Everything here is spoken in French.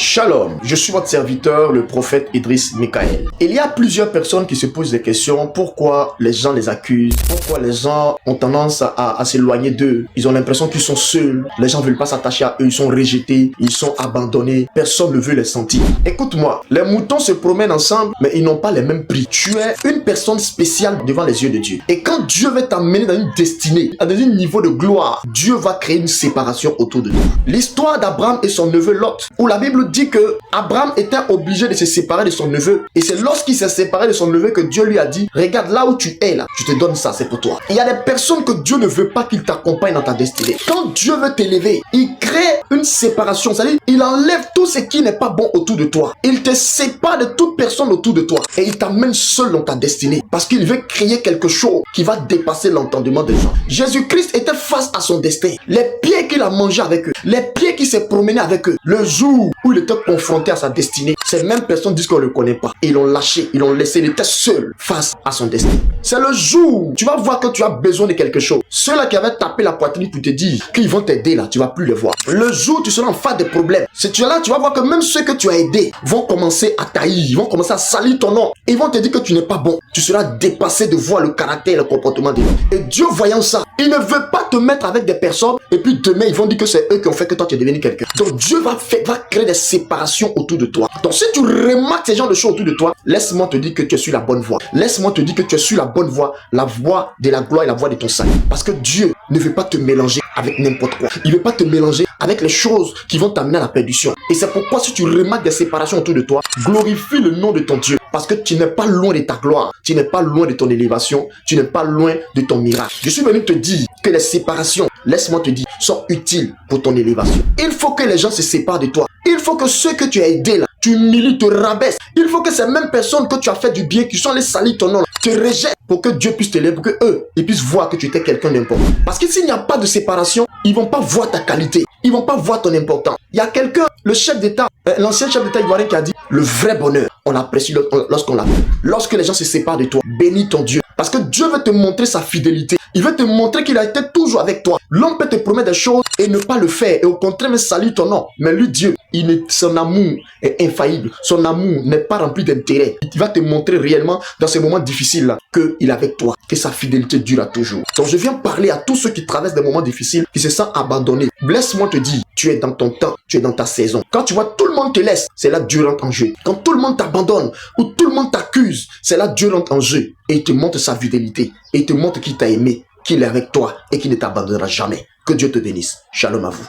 Shalom, je suis votre serviteur, le prophète Idriss Michael. Il y a plusieurs personnes qui se posent des questions. Pourquoi les gens les accusent? Pourquoi les gens ont tendance à s'éloigner d'eux? Ils ont l'impression qu'ils sont seuls. Les gens ne veulent pas s'attacher à eux. Ils sont rejetés. Ils sont abandonnés. Personne ne veut les sentir. Écoute-moi, les moutons se promènent ensemble, mais ils n'ont pas les mêmes prix. Tu es une personne spéciale devant les yeux de Dieu. Et quand Dieu veut t'amener dans une destinée, dans un niveau de gloire, Dieu va créer une séparation autour de toi. L'histoire d'Abraham et son neveu Lot, où la Bible dit que Abraham était obligé de se séparer de son neveu. Et c'est lorsqu'il s'est séparé de son neveu que Dieu lui a dit, regarde là où tu es là, je te donne ça, c'est pour toi. Il y a des personnes que Dieu ne veut pas qu'ils t'accompagnent dans ta destinée. Quand Dieu veut t'élever, il crée une séparation, c'est-à-dire il enlève tout ce qui n'est pas bon autour de toi. Il te sépare de toute personne autour de toi et il t'amène seul dans ta destinée parce qu'il veut créer quelque chose qui va dépasser l'entendement des gens. Jésus-Christ était face à son destin. Les pieds qu'il a mangé avec eux, les pieds qu'il s'est promené avec eux, le jour où il était confronté à sa destinée, ces mêmes personnes disent qu'on ne le connaît pas. Ils l'ont lâché, ils l'ont laissé, il était seul face à son destin. C'est le jour où tu vas voir que tu as besoin de quelque chose. Ceux-là qui avaient tapé la poitrine pour te dire qu'ils vont t'aider là, tu vas plus les voir. Le jour où tu seras en face des problèmes, c'est tu es là, tu vas voir que même ceux que tu as aidés vont commencer à taillir, ils vont commencer à salir ton nom. Ils vont te dire que tu n'es pas bon. Tu seras dépassé de voir le caractère et le comportement des gens. Et Dieu voyant ça, il ne veut pas te mettre avec des personnes et puis demain ils vont dire que c'est eux qui ont fait que toi tu es devenu quelqu'un. Donc Dieu va créer des séparations autour de toi. Donc si tu remarques ces genres de choses autour de toi, laisse-moi te dire que tu es sur la bonne voie. Laisse-moi te dire que tu es sur la bonne voie, la voie de la gloire et la voie de ton salut. Parce que Dieu ne veut pas te mélanger avec n'importe quoi. Il ne veut pas te mélanger avec les choses qui vont t'amener à la perdition. Et c'est pourquoi si tu remarques des séparations autour de toi, glorifie le nom de ton Dieu. Parce que tu n'es pas loin de ta gloire. Tu n'es pas loin de ton élévation. Tu n'es pas loin de ton miracle. Je suis venu te dire que les séparations, laisse-moi te dire, sont utiles pour ton élévation. Il faut que les gens se séparent de toi. Il faut que ceux que tu as aidés là, tu humilies, te rabaisses. Il faut que ces mêmes personnes que tu as fait du bien, qui sont allées salir ton nom, là, te rejettent pour que Dieu puisse t'élever, pour que eux, ils puissent voir que tu étais quelqu'un d'important. Parce que s'il n'y a pas de séparation, ils vont pas voir ta qualité. Ils vont pas voir ton importance. Il y a quelqu'un, le chef d'État, l'ancien chef d'État ivoirien qui a dit, le vrai bonheur, on l'apprécie lorsqu'on l'appelle. Lorsque les gens se séparent de toi, bénis ton Dieu. Parce que Dieu veut te montrer sa fidélité. Il veut te montrer qu'il a été toujours avec toi. L'homme peut te promettre des choses et ne pas le faire. Et au contraire, même salir ton nom. Mais lui, Dieu, son amour est infaillible. Son amour n'est pas rempli d'intérêt. Il va te montrer réellement dans ces moments difficiles-là qu'il est avec toi. Que sa fidélité durera toujours. Donc je viens parler à tous ceux qui traversent des moments difficiles, qui se sentent abandonnés. Laisse-moi te dire, tu es dans ton temps, tu es dans ta saison. Quand tu vois tout le monde te laisse, c'est là que Dieu rentre en jeu. Quand tout le monde t'abandonne ou tout le monde t'accuse, c'est là que Dieu rentre en jeu. Et il te montre sa fidélité. Et il te montre qu'il t'a aimé, qu'il est avec toi et qu'il ne t'abandonnera jamais. Que Dieu te bénisse. Shalom à vous.